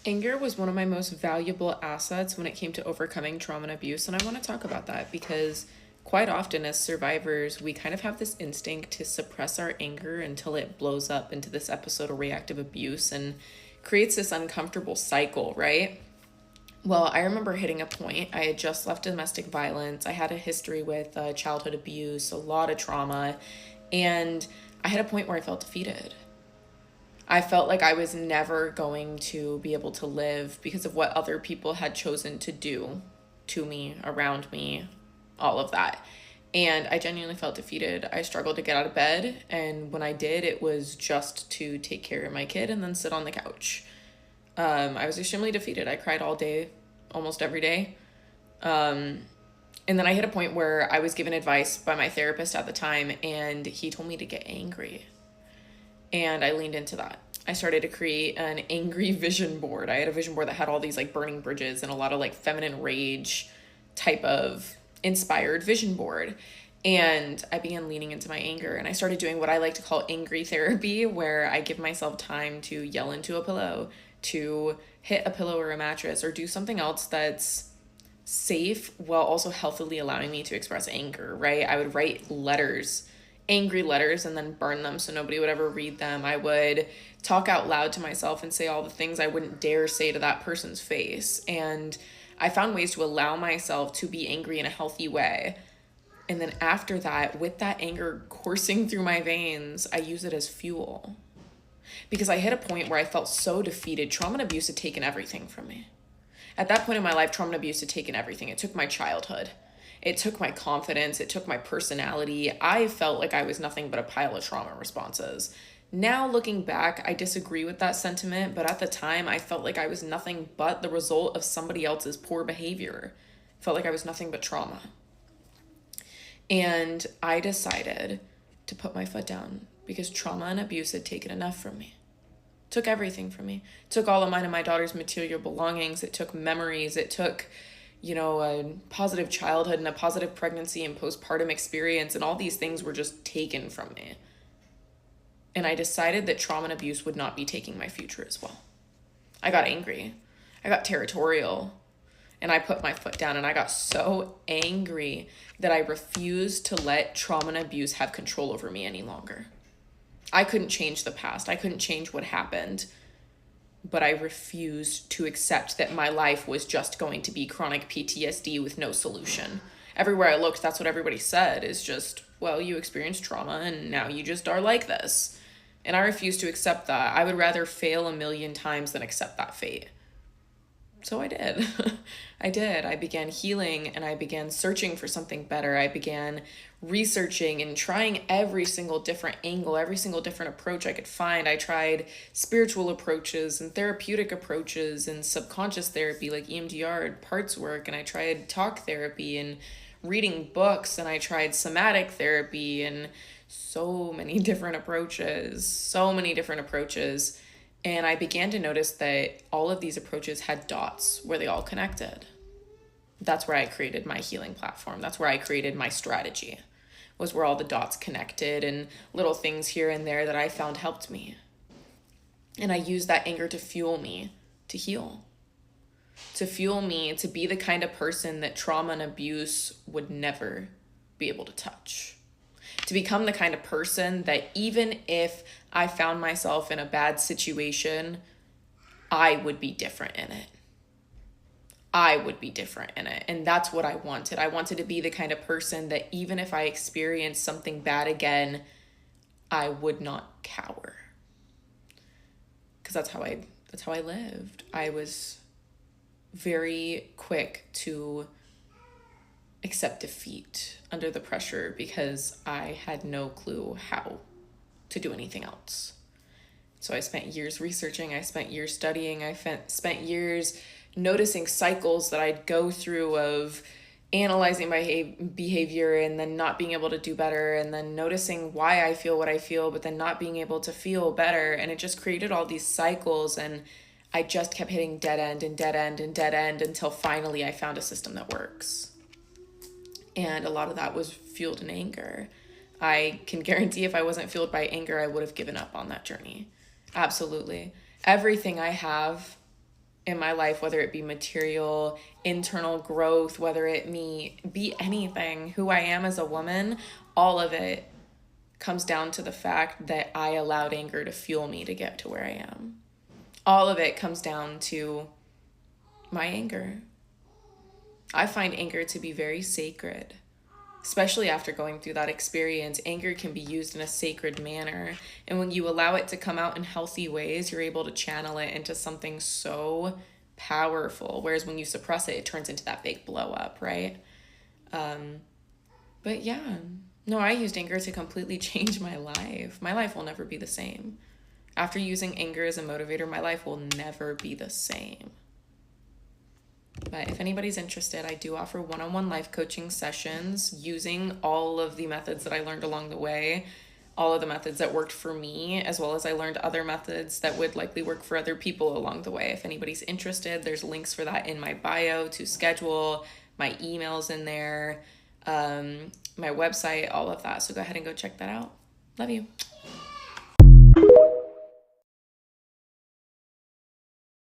Anger was one of my most valuable assets when it came to overcoming trauma and abuse, and I want to talk about that because quite often as survivors, we kind of have this instinct to suppress our anger until it blows up into this episode of reactive abuse and creates this uncomfortable cycle, right? Well, I remember hitting a point. I had just left domestic violence. I had a history with childhood abuse, a lot of trauma, and I had a point where I felt defeated. I felt like I was never going to be able to live because of what other people had chosen to do to me, around me, all of that. And I genuinely felt defeated. I struggled to get out of bed. And when I did, it was just to take care of my kid and then sit on the couch. I was extremely defeated. I cried all day, almost every day. And then I hit a point where I was given advice by my therapist at the time, and he told me to get angry. And I leaned into that. I started to create an angry vision board. I had a vision board that had all these like burning bridges and a lot of like feminine rage type of inspired vision board. And I began leaning into my anger, and I started doing what I like to call angry therapy, where I give myself time to yell into a pillow, to hit a pillow or a mattress, or do something else that's safe while also healthily allowing me to express anger, right? I would write letters, angry letters, and then burn them so nobody would ever read them. I would talk out loud to myself and say all the things I wouldn't dare say to that person's face. And I found ways to allow myself to be angry in a healthy way. And then after that, with that anger coursing through my veins, I use it as fuel. Because I hit a point where I felt so defeated. Trauma and abuse had taken everything from me. At that point in my life, trauma and abuse had taken everything. It took my childhood. It took my confidence. It took my personality. I felt like I was nothing but a pile of trauma responses. Now, looking back, I disagree with that sentiment, but at the time, I felt like I was nothing but the result of somebody else's poor behavior. I felt like I was nothing but trauma. And I decided to put my foot down because trauma and abuse had taken enough from me. It took everything from me. It took all of mine and my daughter's material belongings. It took memories. It took, a positive childhood and a positive pregnancy and postpartum experience. And all these things were just taken from me. And I decided that trauma and abuse would not be taking my future as well. I got angry. I got territorial. And I put my foot down, and I got so angry that I refused to let trauma and abuse have control over me any longer. I couldn't change the past. I couldn't change what happened. But I refused to accept that my life was just going to be chronic PTSD with no solution. Everywhere I looked, that's what everybody said, is just, well, you experienced trauma and now you just are like this. And I refused to accept that. I would rather fail a million times than accept that fate. So I did. I did. I began healing, and I began searching for something better. I began researching and trying every single different angle, every single different approach I could find. I tried spiritual approaches and therapeutic approaches and subconscious therapy like EMDR and parts work. And I tried talk therapy and reading books, and I tried somatic therapy and so many different approaches, And I began to notice that all of these approaches had dots where they all connected. That's where I created my healing platform. That's where I created my strategy, was where all the dots connected and little things here and there that I found helped me. And I used that anger to fuel me to heal, to fuel me to be the kind of person that trauma and abuse would never be able to touch. To become the kind of person that even if I found myself in a bad situation, I would be different in it. I would be different in it. And that's what I wanted. I wanted to be the kind of person that even if I experienced something bad again, I would not cower. Because that's how I lived. I was very quick to accept defeat under the pressure because I had no clue how to do anything else. So I spent years researching, I spent years studying, I spent years noticing cycles that I'd go through of analyzing my behavior and then not being able to do better, and then noticing why I feel what I feel, but then not being able to feel better. And it just created all these cycles, and I just kept hitting dead end and dead end and dead end until finally I found a system that works. And a lot of that was fueled in anger. I can guarantee if I wasn't fueled by anger, I would have given up on that journey. Absolutely. Everything I have in my life, whether it be material, internal growth, whether it be anything, who I am as a woman, all of it comes down to the fact that I allowed anger to fuel me to get to where I am. All of it comes down to my anger. I find anger to be very sacred. Especially after going through that experience, anger can be used in a sacred manner. And when you allow it to come out in healthy ways, you're able to channel it into something so powerful. Whereas when you suppress it, it turns into that big blow up, right? But yeah, no, I used anger to completely change my life. My life will never be the same. After using anger as a motivator, my life will never be the same. But if anybody's interested, I do offer one-on-one life coaching sessions using all of the methods that I learned along the way, all of the methods that worked for me, as well as I learned other methods that would likely work for other people along the way. If anybody's interested, there's links for that in my bio to schedule, my email's in there, my website, all of that. So go ahead and go check that out. Love you.